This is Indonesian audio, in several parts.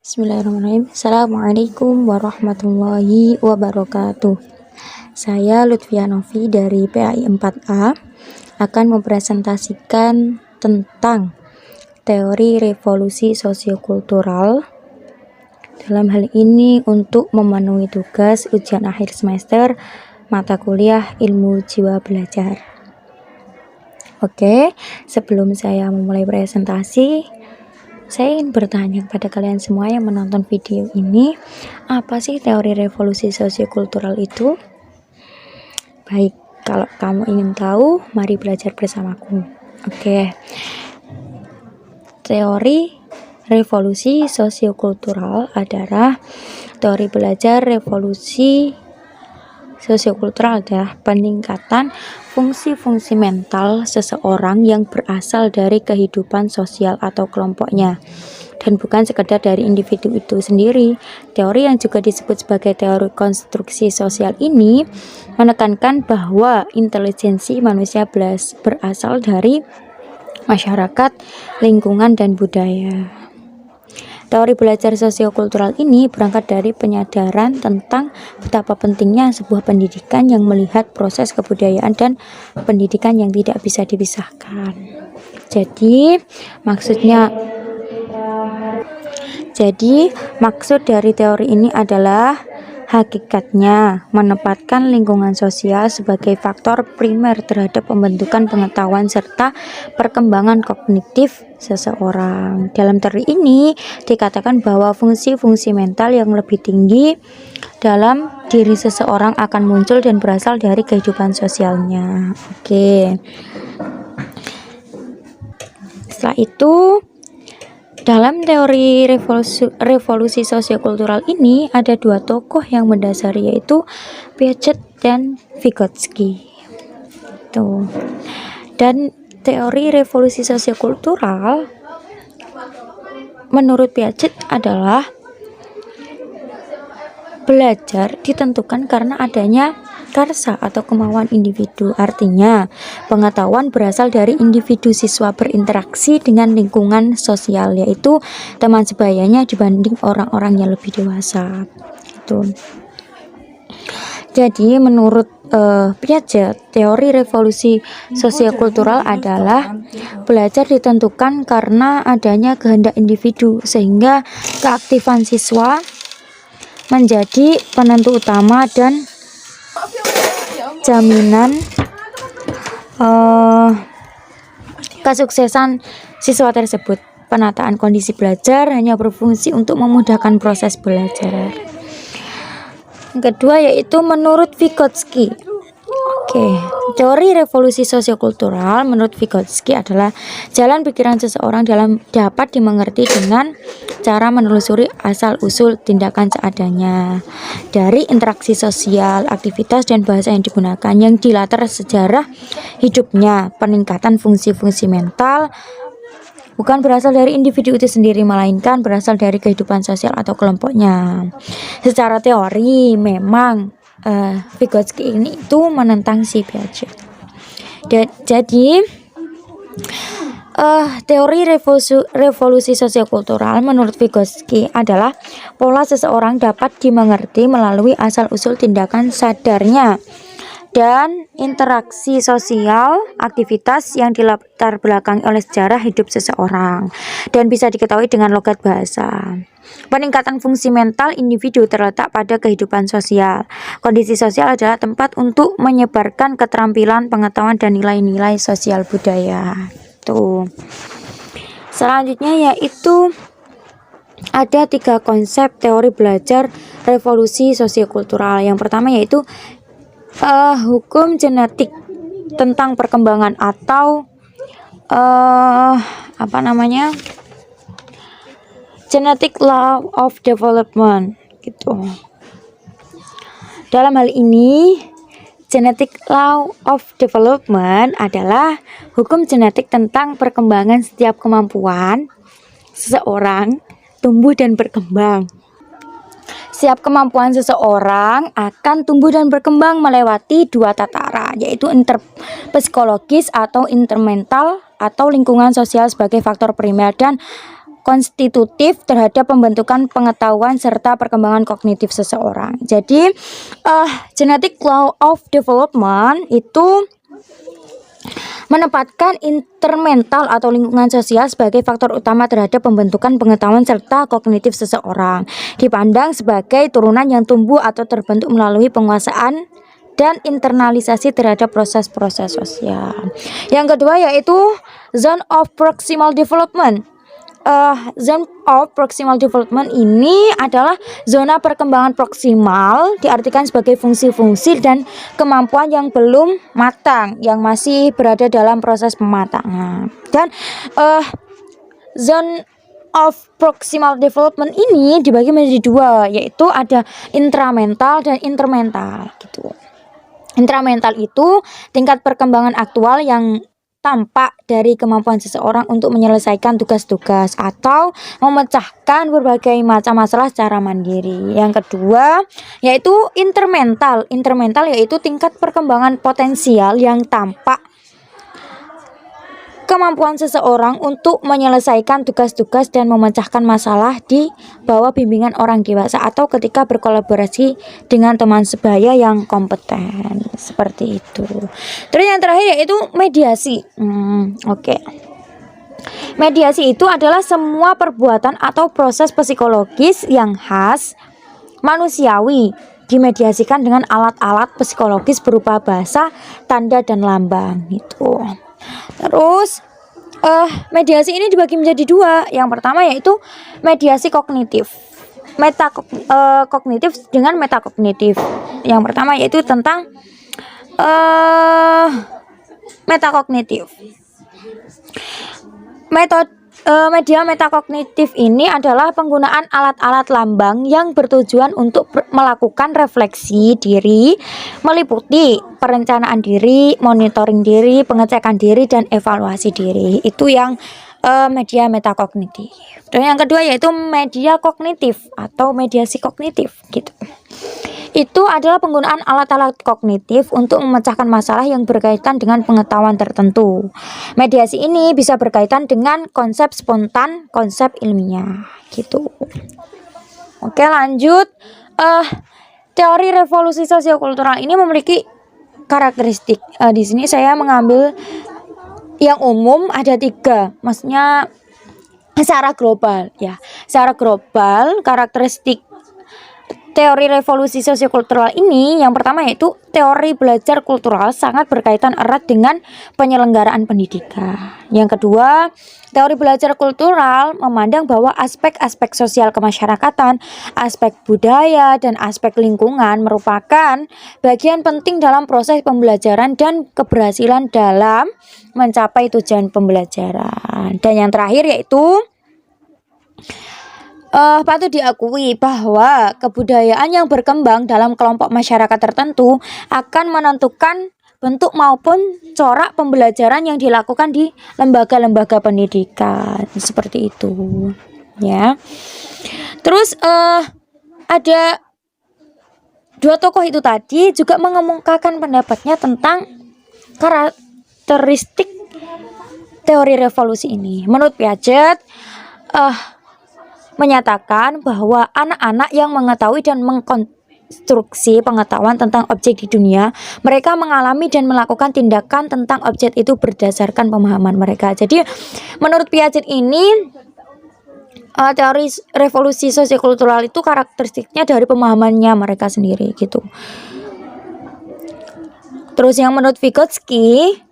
Bismillahirrahmanirrahim. Assalamualaikum warahmatullahi wabarakatuh. Saya Lutfia Novi dari PAI 4A akan mempresentasikan tentang teori revolusi sosiokultural. Dalam hal ini untuk memenuhi tugas ujian akhir semester mata kuliah ilmu jiwa belajar. Oke, sebelum saya memulai presentasi, saya ingin bertanya kepada kalian semua yang menonton video ini, apa sih teori revolusi sosiokultural itu? Baik, kalau kamu ingin tahu, mari belajar bersamaku. Oke. Teori revolusi sosiokultural adalah teori belajar revolusi sosiokultural adalah peningkatan fungsi-fungsi mental seseorang yang berasal dari kehidupan sosial atau kelompoknya dan bukan sekedar dari individu itu sendiri. Teori yang juga disebut sebagai teori konstruksi sosial ini menekankan bahwa intelijensi manusia berasal dari masyarakat, lingkungan, dan budaya. Teori belajar sosiokultural ini berangkat dari penyadaran tentang betapa pentingnya sebuah pendidikan yang melihat proses kebudayaan dan pendidikan yang tidak bisa dipisahkan. Jadi, maksud dari teori ini adalah hakikatnya menempatkan lingkungan sosial sebagai faktor primer terhadap pembentukan pengetahuan serta perkembangan kognitif seseorang. Dalam teori ini dikatakan bahwa fungsi-fungsi mental yang lebih tinggi dalam diri seseorang akan muncul dan berasal dari kehidupan sosialnya. Oke. Setelah itu, dalam teori revolusi sosiokultural ini ada dua tokoh yang mendasari, yaitu Piaget dan Vygotsky. Dan teori revolusi sosiokultural menurut Piaget adalah belajar ditentukan karena adanya karsa atau kemauan individu. Artinya, pengetahuan berasal dari individu siswa berinteraksi dengan lingkungan sosial, yaitu teman sebayanya dibanding orang-orang yang lebih dewasa. Jadi, menurut Piaget, teori revolusi sosiokultural adalah belajar ditentukan karena adanya kehendak individu, sehingga keaktifan siswa menjadi penentu utama dan jaminan kesuksesan siswa tersebut. Penataan kondisi belajar hanya berfungsi untuk memudahkan proses belajar. Yang kedua yaitu menurut Vygotsky. Teori revolusi sosiokultural menurut Vygotsky adalah jalan pikiran seseorang dapat dimengerti dengan cara menelusuri asal-usul tindakan seadanya dari interaksi sosial, aktivitas, dan bahasa yang digunakan yang dilatar sejarah hidupnya. Peningkatan fungsi-fungsi mental bukan berasal dari individu itu sendiri, melainkan berasal dari kehidupan sosial atau kelompoknya. Secara teori memang Vygotsky ini itu menentang si Piaget. Jadi teori revolusi sosiokultural menurut Vygotsky adalah pola seseorang dapat dimengerti melalui asal-usul tindakan sadarnya dan interaksi sosial, aktivitas yang dilatar belakangi oleh sejarah hidup seseorang dan bisa diketahui dengan logat bahasa. Peningkatan fungsi mental individu terletak pada kehidupan sosial. Kondisi sosial adalah tempat untuk menyebarkan keterampilan, pengetahuan, dan nilai-nilai sosial budaya. Selanjutnya yaitu ada 3 konsep teori belajar revolusi sosiokultural. Yang pertama yaitu hukum genetik tentang perkembangan atau genetic law of development gitu. Dalam hal ini, genetic law of development adalah hukum genetik tentang perkembangan setiap kemampuan seseorang tumbuh dan berkembang. Setiap kemampuan seseorang akan tumbuh dan berkembang melewati 2 tataran, yaitu interpsikologis atau intermental atau lingkungan sosial sebagai faktor primer, dan konstitutif terhadap pembentukan pengetahuan serta perkembangan kognitif seseorang. Jadi, genetic law of development itu menempatkan intermental atau lingkungan sosial sebagai faktor utama terhadap pembentukan pengetahuan serta kognitif seseorang. Dipandang sebagai turunan yang tumbuh atau terbentuk melalui penguasaan dan internalisasi terhadap proses-proses sosial. Yang kedua yaitu zone of proximal development. Zone of proximal development ini adalah zona perkembangan proksimal, diartikan sebagai fungsi-fungsi dan kemampuan yang belum matang, yang masih berada dalam proses pematangan. Dan zone of proximal development ini dibagi menjadi dua, yaitu ada intramental dan intermental gitu. Intramental itu tingkat perkembangan aktual yang tampak dari kemampuan seseorang untuk menyelesaikan tugas-tugas atau memecahkan berbagai macam masalah secara mandiri. Yang kedua yaitu intermental. Intermental yaitu tingkat perkembangan potensial yang tampak kemampuan seseorang untuk menyelesaikan tugas-tugas dan memecahkan masalah di bawah bimbingan orang dewasa atau ketika berkolaborasi dengan teman sebaya yang kompeten, seperti itu. Terus yang terakhir yaitu mediasi. Oke. Mediasi itu adalah semua perbuatan atau proses psikologis yang khas manusiawi dimediasikan dengan alat-alat psikologis berupa bahasa, tanda, dan lambang gitu. Terus mediasi ini dibagi menjadi dua. Yang pertama yaitu mediasi kognitif, kognitif dengan metakognitif. Yang pertama yaitu tentang metakognitif. Media metakognitif ini adalah penggunaan alat-alat lambang yang bertujuan untuk melakukan refleksi diri, meliputi perencanaan diri, monitoring diri, pengecekan diri, dan evaluasi diri. Itu yang media metakognitif. Dan yang kedua yaitu media kognitif atau mediasi kognitif gitu. Itu adalah penggunaan alat-alat kognitif untuk memecahkan masalah yang berkaitan dengan pengetahuan tertentu. Mediasi ini bisa berkaitan dengan konsep spontan, konsep ilmiah, gitu. Oke, lanjut. Teori revolusi sosiokultural ini memiliki karakteristik. Di sini saya mengambil yang umum ada 3, maksudnya secara global, ya. Secara global, karakteristik teori revolusi sosiokultural ini yang pertama yaitu teori belajar kultural sangat berkaitan erat dengan penyelenggaraan pendidikan. Yang kedua, teori belajar kultural memandang bahwa aspek-aspek sosial kemasyarakatan, aspek budaya, dan aspek lingkungan merupakan bagian penting dalam proses pembelajaran dan keberhasilan dalam mencapai tujuan pembelajaran. Dan yang terakhir yaitu patut diakui bahwa kebudayaan yang berkembang dalam kelompok masyarakat tertentu akan menentukan bentuk maupun corak pembelajaran yang dilakukan di lembaga-lembaga pendidikan, seperti itu, ya. Terus ada 2 tokoh itu tadi juga mengemukakan pendapatnya tentang karakteristik teori revolusi ini. Menurut Piaget, menyatakan bahwa anak-anak yang mengetahui dan mengkonstruksi pengetahuan tentang objek di dunia, mereka mengalami dan melakukan tindakan tentang objek itu berdasarkan pemahaman mereka. Jadi menurut Piaget ini teori revolusi sosiokultural itu karakteristiknya dari pemahamannya mereka sendiri gitu. Terus yang menurut Vygotsky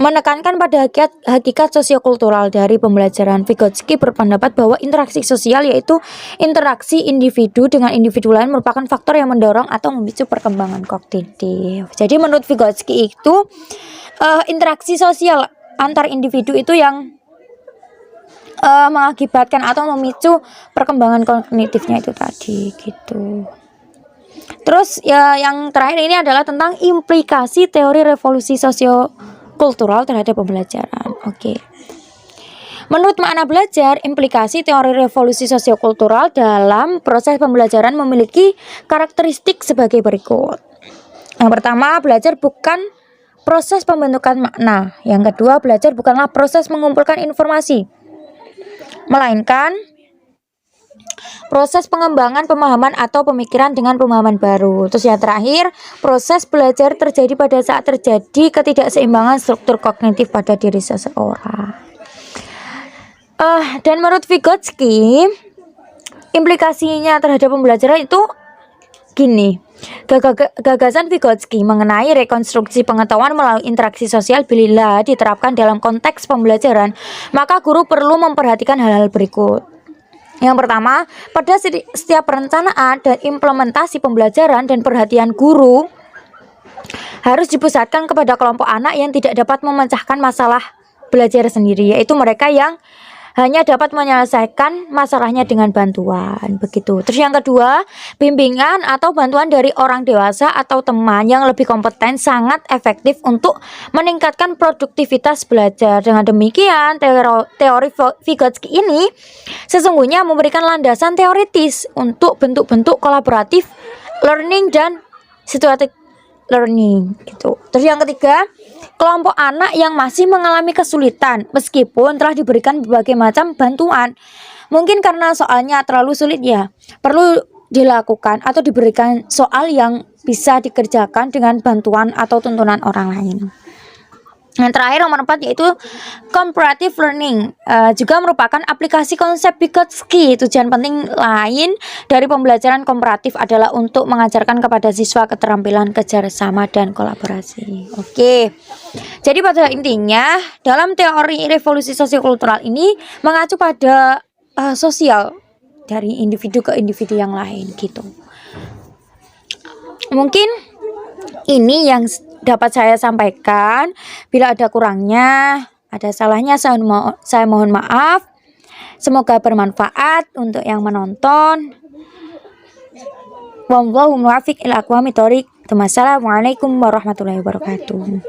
menekankan pada hakikat sosiokultural dari pembelajaran. Vygotsky berpendapat bahwa interaksi sosial yaitu interaksi individu dengan individu lain merupakan faktor yang mendorong atau memicu perkembangan kognitif. Jadi menurut Vygotsky itu interaksi sosial antar individu itu yang mengakibatkan atau memicu perkembangan kognitifnya itu tadi gitu. Terus ya yang terakhir ini adalah tentang implikasi teori revolusi sosiokultural terhadap pembelajaran. Oke. Menurut makna belajar, implikasi teori revolusi sosiokultural dalam proses pembelajaran memiliki karakteristik sebagai berikut. Yang pertama, belajar bukan proses pembentukan makna. Yang kedua, belajar bukanlah proses mengumpulkan informasi. melainkan proses pengembangan pemahaman atau pemikiran dengan pemahaman baru. Terus yang terakhir, proses belajar terjadi pada saat terjadi ketidakseimbangan struktur kognitif pada diri seseorang. Dan menurut Vygotsky, implikasinya terhadap pembelajaran itu gini. Gagasan Vygotsky mengenai rekonstruksi pengetahuan melalui interaksi sosial bila diterapkan dalam konteks pembelajaran, maka guru perlu memperhatikan hal-hal berikut. Yang pertama, pada setiap perencanaan dan implementasi pembelajaran dan perhatian guru harus dipusatkan kepada kelompok anak yang tidak dapat memecahkan masalah belajar sendiri, yaitu mereka yang hanya dapat menyelesaikan masalahnya dengan bantuan, begitu. Terus yang kedua, bimbingan atau bantuan dari orang dewasa atau teman yang lebih kompeten sangat efektif untuk meningkatkan produktivitas belajar. Dengan demikian, teori Vygotsky ini sesungguhnya memberikan landasan teoritis untuk bentuk-bentuk kolaboratif learning dan situated learning, gitu. Terus yang ketiga, kelompok anak yang masih mengalami kesulitan meskipun telah diberikan berbagai macam bantuan, mungkin karena soalnya terlalu sulit ya, perlu dilakukan atau diberikan soal yang bisa dikerjakan dengan bantuan atau tuntunan orang lain. Yang terakhir nomor 4 yaitu comparative learning, juga merupakan aplikasi konsep Vygotsky. Tujuan penting lain dari pembelajaran komparatif adalah untuk mengajarkan kepada siswa keterampilan kerjasama dan kolaborasi. Oke, jadi pada intinya dalam teori revolusi sosiokultural ini mengacu pada sosial dari individu ke individu yang lain, gitu. Mungkin ini yang dapat saya sampaikan. Bila ada kurangnya, ada salahnya, saya mohon maaf. Semoga bermanfaat untuk yang menonton. Wallahu muwaffiq ila aqwamit thoriq. Wassalamualaikum warahmatullahi wabarakatuh.